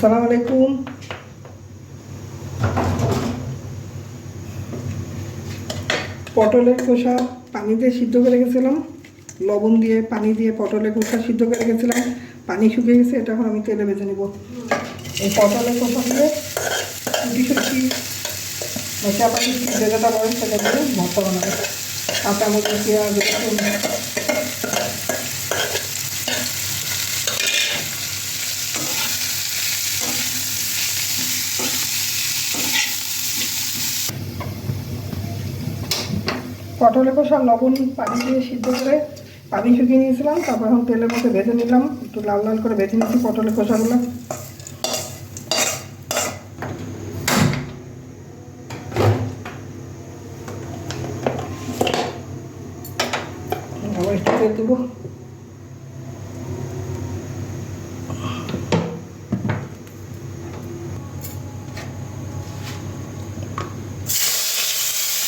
আসসালামু আলাইকুম। পটলের খোসা পানি দিয়ে সিদ্ধ করে রেখেছিলাম, লবণ দিয়ে পানি দিয়ে পটলের খোসা সিদ্ধ করে রেখেছিলাম। পানি শুকিয়ে গেছে, এটা এখন আমি তেলে ভেজে নেব। এই পটলের খোসা দিয়ে শুটি শুটি চাপাতি যেটা বলেন সেটা দিয়ে ভর্তা বানাবে। কাঁচামরিচ, পেঁয়াজ, রসুন। পটলের কষা লবণ পানি দিয়ে সিদ্ধ করে পানি শুকিয়ে নিয়েছিলাম, তারপর এখন তেলের মধ্যে ভেজে নিলাম। একটু লাল লাল করে ভেজে নিচ্ছি পটলের কষাগুলো। আবার একটু তেল দেবো।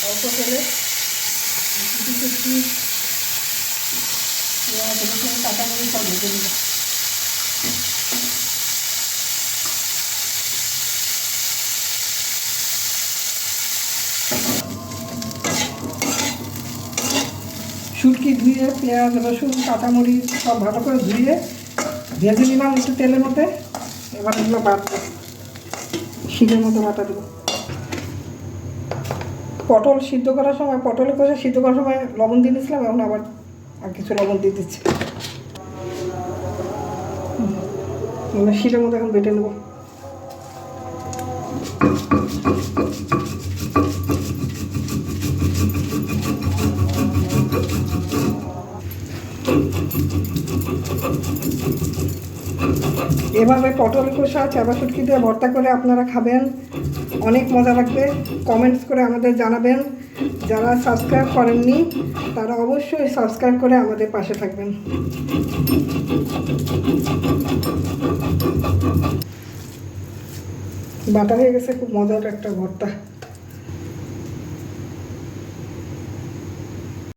অল্প তেলে কাঁচামরিচ সব ভেজে নেব। শুটকি ধুয়ে পেঁয়াজ, রসুন, কাঁচামরিচ সব ভালো করে ধুয়ে ভেজে নিলাম একটু তেলের মধ্যে। এবার এগুলো বাটবো, শিলের মধ্যে বাটা দেবো। পটল সিদ্ধ করার সময়, পটলের কষা সিদ্ধ করার সময় লবণ দিয়ে দিয়েছিলাম, এখন আবার আর কিছু লবণ দিয়ে দিচ্ছি। শিলের মধ্যে এখন বেটে নেবো। এভাবে পটল কষা চাপা শুটকি দিয়ে ভর্তা করে আপনারা খাবেন, অনেক মজা লাগবে। কমেন্টস করে আমাদের জানাবেন। যারা সাবস্ক্রাইব করেননি তারা অবশ্যই সাবস্ক্রাইব করে আমাদের পাশে থাকবেন। বাটা হয়ে গেছে, খুব মজার একটা ভর্তা।